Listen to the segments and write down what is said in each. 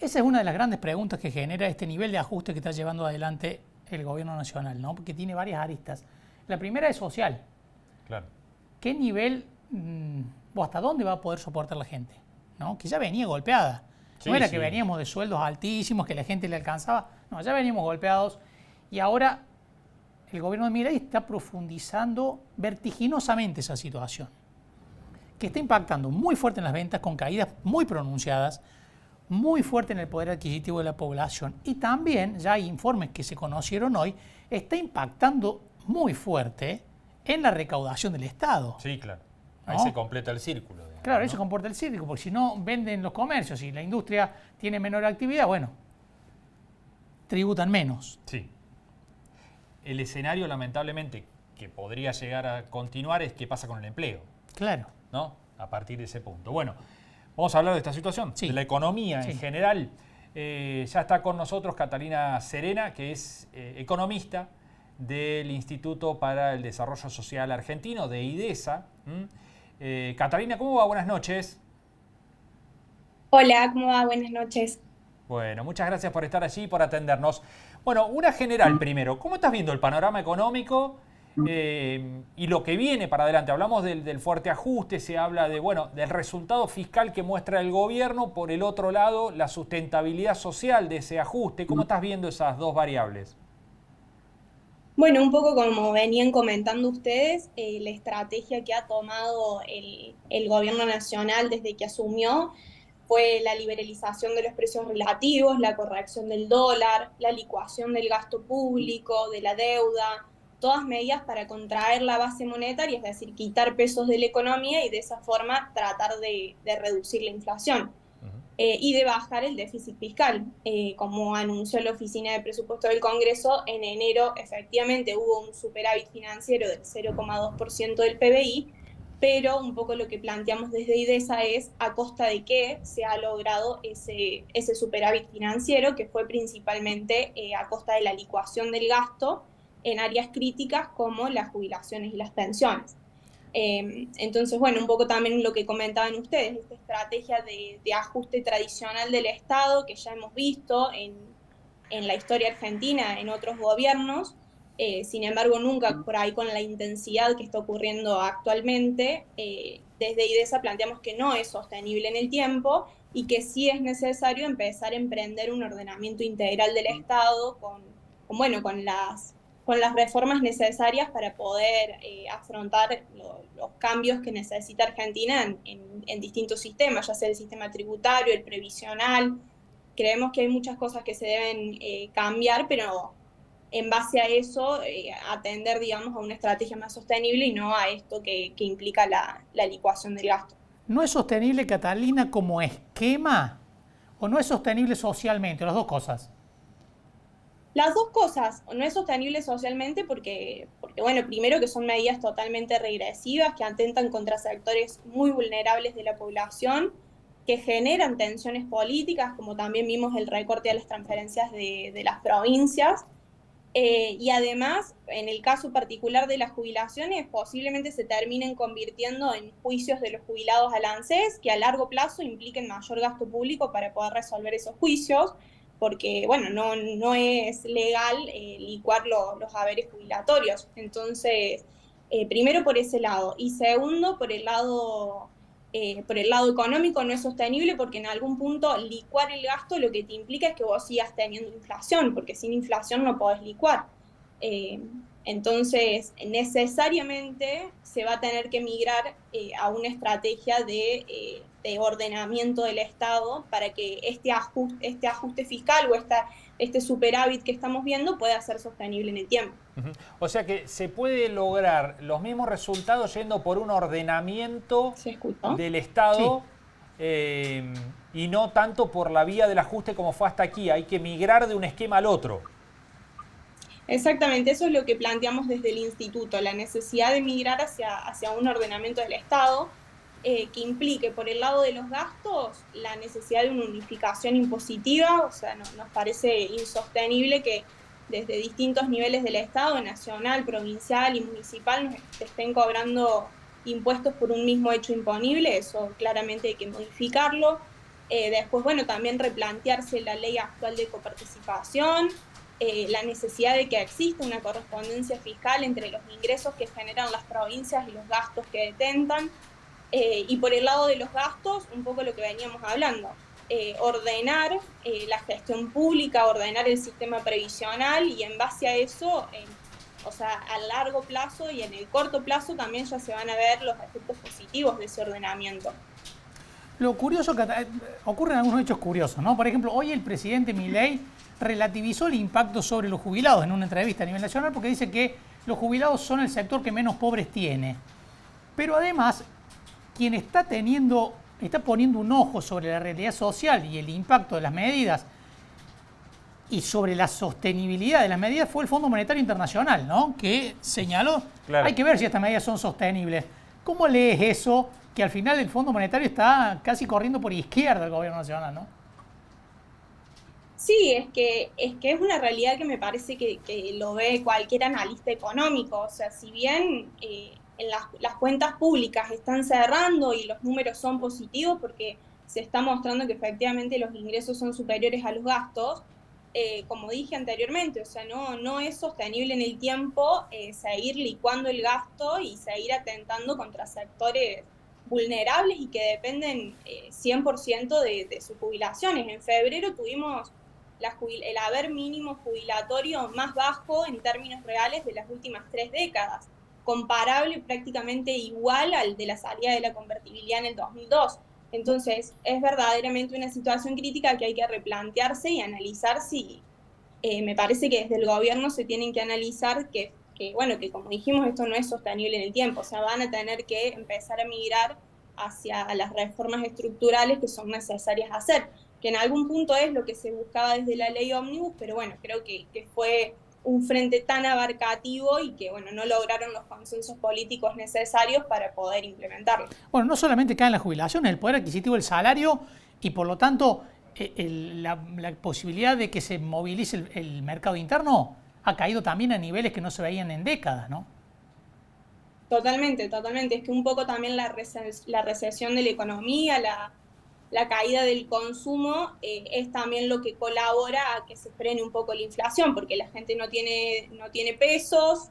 esa es una de las grandes preguntas que genera este nivel de ajuste que está llevando adelante el gobierno nacional, ¿no? Porque tiene varias aristas. La primera es social. Claro. ¿Qué nivel o hasta dónde va a poder soportar la gente? ¿No? Que ya venía golpeada. Sí, No era sí. que veníamos de sueldos altísimos, que la gente le alcanzaba. No, ya veníamos golpeados. Y ahora el gobierno de Milei está profundizando vertiginosamente esa situación, que está impactando muy fuerte en las ventas, con caídas muy pronunciadas, muy fuerte en el poder adquisitivo de la población. Y también, ya hay informes que se conocieron hoy, está impactando muy fuerte en la recaudación del Estado. Sí, claro. Ahí ¿No? se completa el círculo. Digamos, Claro, ¿no? eso comporta el círculo, porque si no venden los comercios y la industria tiene menor actividad, bueno, tributan menos. Sí. El escenario, lamentablemente, que podría llegar a continuar es qué pasa con el empleo, Claro. ¿no? A partir de ese punto. Bueno, vamos a hablar de esta situación, Sí. de la economía Sí. en general. Ya está con nosotros Catalina Serena, que es economista del Instituto para el Desarrollo Social Argentino, de IDESA. Catalina, ¿cómo va? Buenas noches. Hola, ¿cómo va? Buenas noches. Bueno, muchas gracias por estar allí y por atendernos. Bueno, una general primero. ¿Cómo estás viendo el panorama económico y lo que viene para adelante? Hablamos del fuerte ajuste, se habla de, bueno, del resultado fiscal que muestra el gobierno. Por el otro lado, la sustentabilidad social de ese ajuste. ¿Cómo estás viendo esas dos variables? Bueno, un poco como venían comentando ustedes, la estrategia que ha tomado el gobierno nacional desde que asumió fue la liberalización de los precios relativos, la corrección del dólar, la licuación del gasto público, de la deuda, todas medidas para contraer la base monetaria, es decir, quitar pesos de la economía y de esa forma tratar de reducir la inflación. Y de bajar el déficit fiscal. Como anunció la Oficina de Presupuesto del Congreso, en enero efectivamente hubo un superávit financiero del 0,2% del PBI, pero un poco lo que planteamos desde IDESA es a costa de qué se ha logrado ese superávit financiero, que fue principalmente a costa de la licuación del gasto en áreas críticas como las jubilaciones y las pensiones. Entonces, bueno, un poco también lo que comentaban ustedes, esta estrategia de ajuste tradicional del Estado que ya hemos visto en la historia argentina, en otros gobiernos, sin embargo, nunca por ahí con la intensidad que está ocurriendo actualmente. Desde IDESA planteamos que no es sostenible en el tiempo y que sí es necesario empezar a emprender un ordenamiento integral del Estado bueno, con las reformas necesarias para poder afrontar los cambios que necesita Argentina en distintos sistemas, ya sea el sistema tributario, el previsional. Creemos que hay muchas cosas que se deben cambiar, pero en base a eso atender, digamos, a una estrategia más sostenible y no a esto que implica la licuación del gasto. ¿No es sostenible, Catalina, como esquema o no es sostenible socialmente? Las dos cosas. Las dos cosas, no es sostenible socialmente porque, bueno, primero que son medidas totalmente regresivas que atentan contra sectores muy vulnerables de la población, que generan tensiones políticas, como también vimos el recorte a las transferencias de las provincias, y además, en el caso particular de las jubilaciones, posiblemente se terminen convirtiendo en juicios de los jubilados al ANSES, que a largo plazo impliquen mayor gasto público para poder resolver esos juicios, porque, bueno, no es legal licuar los haberes jubilatorios. Entonces, primero por ese lado. Y segundo, por el lado económico no es sostenible porque en algún punto licuar el gasto lo que te implica es que vos sigas teniendo inflación, porque sin inflación no podés licuar. Entonces, necesariamente se va a tener que migrar a una estrategia de ordenamiento del Estado para que este ajuste fiscal o este superávit que estamos viendo pueda ser sostenible en el tiempo. O sea que se puede lograr los mismos resultados yendo por un ordenamiento del Estado y no tanto por la vía del ajuste como fue hasta aquí. Hay que migrar de un esquema al otro. Exactamente, eso es lo que planteamos desde el instituto, la necesidad de migrar hacia un ordenamiento del Estado que implique por el lado de los gastos la necesidad de una unificación impositiva. O sea, nos parece insostenible que desde distintos niveles del Estado, nacional, provincial y municipal, nos estén cobrando impuestos por un mismo hecho imponible. Eso claramente hay que modificarlo. Después, bueno, también replantearse la ley actual de coparticipación, la necesidad de que exista una correspondencia fiscal entre los ingresos que generan las provincias y los gastos que detentan. Y por el lado de los gastos, un poco lo que veníamos hablando, ordenar la gestión pública, ordenar el sistema previsional y en base a eso, o sea, a largo plazo y en el corto plazo también ya se van a ver los efectos positivos de ese ordenamiento. Lo curioso que ocurren algunos hechos curiosos, ¿no? Por ejemplo, hoy el presidente Milei relativizó el impacto sobre los jubilados en una entrevista a nivel nacional porque dice que los jubilados son el sector que menos pobres tiene. Pero además, quien está poniendo un ojo sobre la realidad social y el impacto de las medidas y sobre la sostenibilidad de las medidas fue el Fondo Monetario Internacional, ¿no? Que señaló, claro, hay que ver si estas medidas son sostenibles. ¿Cómo lees eso? Que al final el Fondo Monetario está casi corriendo por izquierda del gobierno nacional, ¿no? Sí, es que es una realidad que me parece que lo ve cualquier analista económico. O sea, si bien en las cuentas públicas están cerrando y los números son positivos porque se está mostrando que efectivamente los ingresos son superiores a los gastos, como dije anteriormente, o sea, no es sostenible en el tiempo seguir licuando el gasto y seguir atentando contra sectores vulnerables y que dependen 100% de sus jubilaciones. En febrero tuvimos el haber mínimo jubilatorio más bajo en términos reales de las últimas 3 décadas, comparable prácticamente igual al de la salida de la convertibilidad en el 2002. Entonces, es verdaderamente una situación crítica que hay que replantearse y analizar si, me parece que desde el gobierno se tienen que analizar que como dijimos, esto no es sostenible en el tiempo, o sea, van a tener que empezar a migrar hacia las reformas estructurales que son necesarias hacer, que en algún punto es lo que se buscaba desde la ley Ómnibus, pero bueno, creo que fue un frente tan abarcativo y que bueno, no lograron los consensos políticos necesarios para poder implementarlo. Bueno, no solamente cae en la jubilación, el poder adquisitivo del salario y por lo tanto la posibilidad de que se movilice el mercado interno ha caído también a niveles que no se veían en décadas, ¿no? Totalmente, totalmente. Es que un poco también la recesión de la economía, la caída del consumo es también lo que colabora a que se frene un poco la inflación, porque la gente no tiene pesos,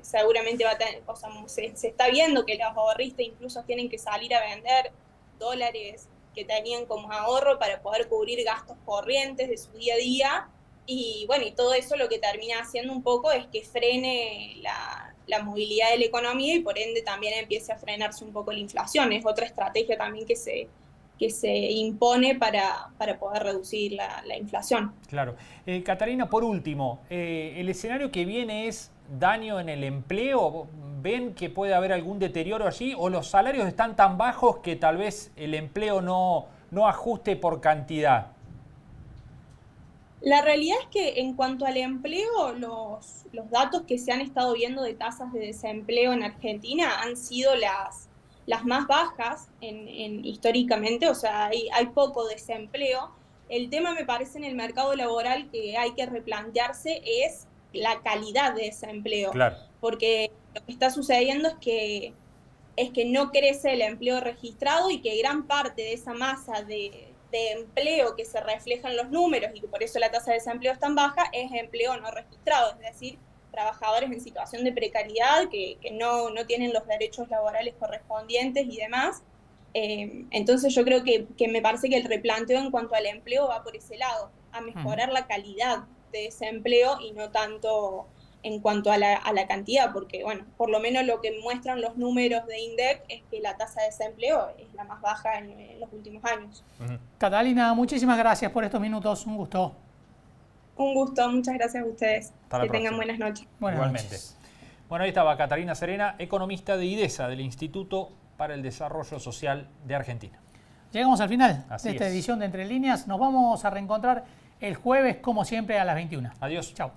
seguramente va a tener, o sea, se está viendo que los ahorristas incluso tienen que salir a vender dólares que tenían como ahorro para poder cubrir gastos corrientes de su día a día. Y bueno, y todo eso lo que termina haciendo un poco es que frene la movilidad de la economía y por ende también empiece a frenarse un poco la inflación. Es otra estrategia también que se impone para poder reducir la inflación. Claro. Catarina, por último, ¿el escenario que viene es daño en el empleo? ¿Ven que puede haber algún deterioro allí? ¿O los salarios están tan bajos que tal vez el empleo no ajuste por cantidad? La realidad es que en cuanto al empleo, los datos que se han estado viendo de tasas de desempleo en Argentina han sido las más bajas históricamente, o sea, hay poco desempleo. El tema, me parece, en el mercado laboral que hay que replantearse es la calidad de ese empleo. Claro. Porque lo que está sucediendo es que no crece el empleo registrado y que gran parte de esa masa de empleo que se refleja en los números y que por eso la tasa de desempleo es tan baja, es empleo no registrado, es decir, trabajadores en situación de precariedad que no tienen los derechos laborales correspondientes y demás. Entonces yo creo que me parece que el replanteo en cuanto al empleo va por ese lado, a mejorar la calidad de ese empleo y no tanto en cuanto a la cantidad, porque bueno, por lo menos lo que muestran los números de INDEC es que la tasa de desempleo es la más baja en los últimos años. Catalina, muchísimas gracias por estos minutos, un gusto. Un gusto, muchas gracias a ustedes. Que tengan buenas noches. Igualmente. Noches. Bueno, ahí estaba Catarina Serena, economista de IDESA, del Instituto para el Desarrollo Social de Argentina. Llegamos al final Así de esta es. edición de Entre Líneas. Nos vamos a reencontrar el jueves, como siempre, a las 21. Adiós. Chao.